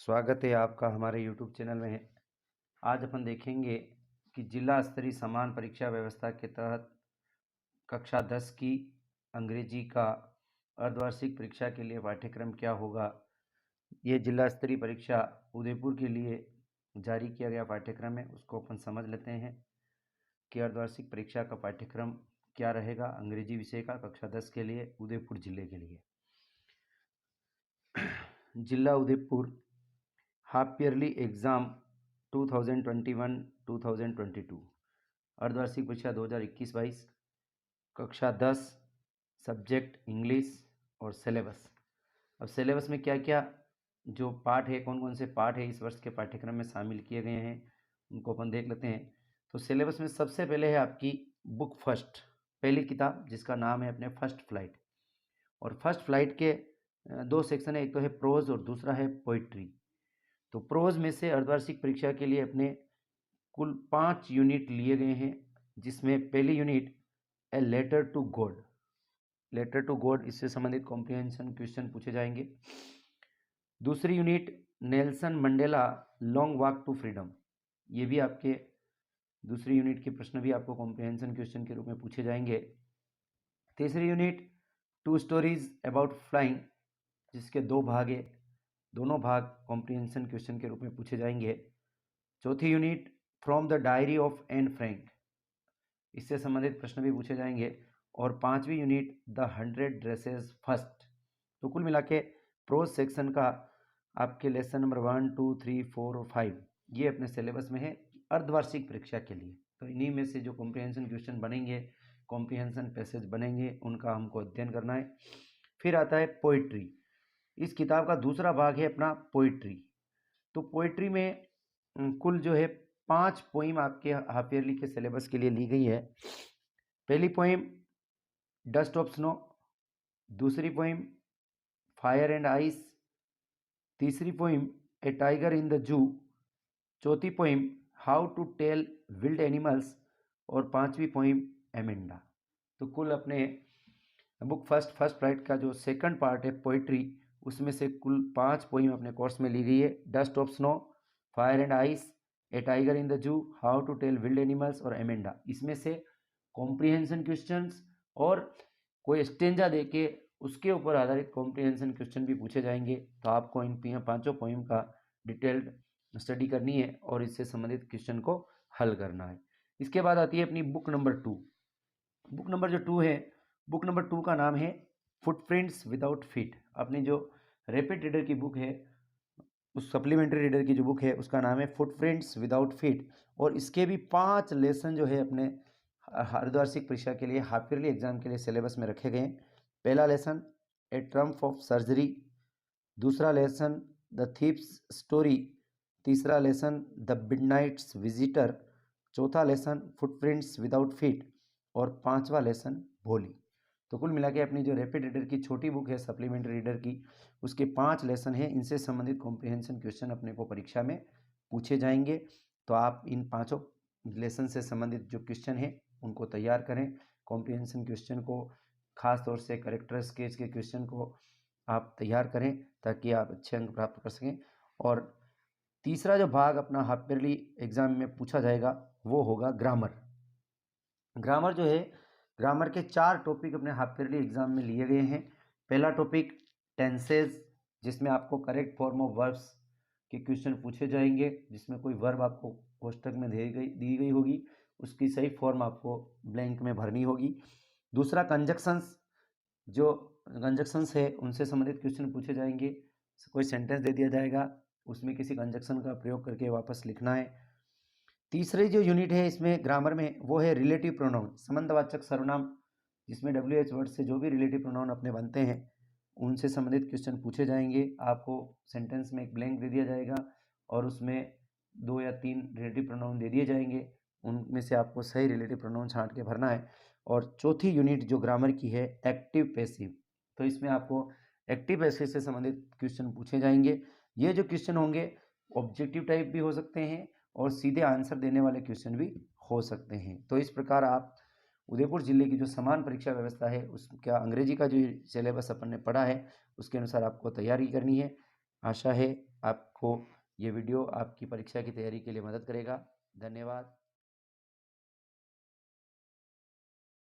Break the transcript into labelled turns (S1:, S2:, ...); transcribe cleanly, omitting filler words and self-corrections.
S1: स्वागत है आपका हमारे YouTube चैनल में। आज अपन देखेंगे कि जिला स्तरीय समान परीक्षा व्यवस्था के तहत कक्षा 10 की अंग्रेजी का अर्धवार्षिक परीक्षा के लिए पाठ्यक्रम क्या होगा। ये जिला स्तरीय परीक्षा उदयपुर के लिए जारी किया गया पाठ्यक्रम है, उसको अपन समझ लेते हैं कि अर्धवार्षिक परीक्षा का पाठ्यक्रम क्या रहेगा अंग्रेजी विषय का कक्षा 10 के लिए उदयपुर जिले के लिए। जिला उदयपुर हाफ ईयरली एग्ज़ाम 2021-2022 अर्धवार्षिक परीक्षा 2021-22 कक्षा 10 सब्जेक्ट इंग्लिश और सिलेबस। अब सिलेबस में क्या क्या जो पाठ है, कौन कौन से पाठ है इस वर्ष के पाठ्यक्रम में शामिल किए गए हैं उनको अपन देख लेते हैं। तो सिलेबस में सबसे पहले है आपकी बुक फर्स्ट, पहली किताब जिसका नाम है अपने फर्स्ट फ्लाइट। और फर्स्ट फ्लाइट के दो सेक्शन है, एक तो है प्रोज और दूसरा है पोइट्री। तो प्रोज में से अर्धवार्षिक परीक्षा के लिए अपने कुल 5 यूनिट लिए गए हैं, जिसमें पहली unit a letter to God. Letter to God इससे संबंधित कॉम्प्रिहेंशन क्वेश्चन पूछे जाएंगे। दूसरी unit Nelson Mandela long walk to freedom, ये भी आपके दूसरी यूनिट के प्रश्न भी आपको कॉम्प्रिहेंशन क्वेश्चन के रूप में पूछे जाएंगे। तीसरी unit two stories about flying, जिसके 2 भाग है, दोनों भाग कॉम्प्रिहेंशन क्वेश्चन के रूप में पूछे जाएंगे। चौथी unit from the diary of Anne Frank, इससे संबंधित प्रश्न भी पूछे जाएंगे। और 5वीं यूनिट द 100 ड्रेसेस फर्स्ट। तो कुल मिला के प्रोज सेक्शन का आपके लेसन नंबर 1, 2, 3, 4 और 5 ये अपने सिलेबस में है अर्धवार्षिक परीक्षा के लिए। तो इन्हीं में से जो कॉम्प्रिहेंशन क्वेश्चन बनेंगे, कॉम्प्रिहेंशन पैसेज बनेंगे, उनका हमको अध्ययन करना है। फिर आता है पोइट्री। इस किताब का दूसरा भाग है अपना पोइट्री। तो पोइट्री में कुल जो है 5 पोइम आपके हाफ ईयरली के सिलेबस के लिए ली गई है। पहली पोइम डस्ट ऑफ स्नो, दूसरी पोइम फायर एंड आइस, तीसरी poem a tiger in the zoo, चौथी poem how to tell wild animals और 5वीं पोइम एमेंडा। तो कुल अपने बुक फर्स्ट फ्लाइट का जो सेकंड पार्ट है पोइट्री, उसमें से कुल 5 पोइम अपने कोर्स में ली गई है। Dust of snow, fire and ice, a tiger in the zoo, how to tell wild animals और एमेंडा। इसमें से कॉम्प्रिहेंशन क्वेश्चंस और कोई स्टेंजा देके उसके ऊपर आधारित कॉम्प्रिहेंशन क्वेश्चन भी पूछे जाएंगे। तो आपको इन 5 पोइम का डिटेल्ड स्टडी करनी है और इससे संबंधित क्वेश्चन को हल करना है। इसके बाद आती है अपनी बुक नंबर 2। बुक नंबर जो 2 है, बुक नंबर 2 का नाम है फुटप्रिंट्स विदाउट फीट। अपनी जो रैपिड रीडर की बुक है, उस सप्लीमेंट्री रीडर की जो बुक है उसका नाम है फुटप्रिंट्स विदाउट फीट। और इसके भी 5 लेसन जो है अपने अर्धवार्षिक परीक्षा के लिए हाफ ईयरली एग्जाम के लिए सिलेबस में रखे गए हैं। पहला lesson A Trump of surgery, दूसरा लेसन द थीप्स स्टोरी, तीसरा लेसन द मिडनाइट्स विजिटर, चौथा लेसन फुटप्रिंट्स विदाउट फीट और 5वां लेसन भोली। तो कुल मिला के अपनी जो रैपिड रीडर की छोटी बुक है सप्लीमेंट्री रीडर की, उसके 5 लेसन हैं। इनसे संबंधित कॉम्प्रिहेंशन क्वेश्चन अपने को परीक्षा में पूछे जाएंगे। तो आप इन 5 लेसन से संबंधित जो क्वेश्चन हैं उनको तैयार करें। कॉम्प्रिहेंशन क्वेश्चन को, खास तौर से करेक्टर स्केच के क्वेश्चन को आप तैयार करें ताकि आप अच्छे अंक प्राप्त कर सकें। और तीसरा जो भाग अपना हाफ ईयरली एग्जाम में पूछा जाएगा वो होगा ग्रामर। ग्रामर जो है, ग्रामर के 4 टॉपिक अपने हाफ ईयरली एग्जाम में लिए गए हैं। पहला टॉपिक टेंसेज, जिसमें आपको करेक्ट फॉर्म ऑफ वर्ब्स के क्वेश्चन पूछे जाएंगे, जिसमें कोई वर्ब आपको कोष्टक में दी गई होगी, उसकी सही फॉर्म आपको ब्लैंक में भरनी होगी। दूसरा कंजक्शंस, जो कंजक्शंस है उनसे संबंधित क्वेश्चन पूछे जाएंगे। कोई सेंटेंस दे दिया जाएगा, उसमें किसी कंजक्शन का प्रयोग करके वापस लिखना है। तीसरी जो यूनिट है इसमें ग्रामर में वो है रिलेटिव प्रोनाउन, संबंधवाचक सर्वनाम, जिसमें WH वर्ड से जो भी रिलेटिव प्रोनाउन अपने बनते हैं उनसे संबंधित क्वेश्चन पूछे जाएंगे। आपको सेंटेंस में एक ब्लैंक दे दिया जाएगा और उसमें 2 या 3 रिलेटिव प्रोनाउन दे दिए जाएंगे, उनमें से आपको सही रिलेटिव प्रोनाउन छांट के भरना है। और चौथी यूनिट जो ग्रामर की है एक्टिव पैसिव, तो इसमें आपको एक्टिव पैसिव से संबंधित क्वेश्चन पूछे जाएंगे। ये जो क्वेश्चन होंगे ऑब्जेक्टिव टाइप भी हो सकते हैं और सीधे आंसर देने वाले क्वेश्चन भी हो सकते हैं। तो इस प्रकार आप उदयपुर जिले की जो समान परीक्षा व्यवस्था है उसका अंग्रेजी का जो सिलेबस अपन ने पढ़ा है उसके अनुसार आपको तैयारी करनी है। आशा है आपको ये वीडियो आपकी परीक्षा की तैयारी के लिए मदद करेगा। धन्यवाद।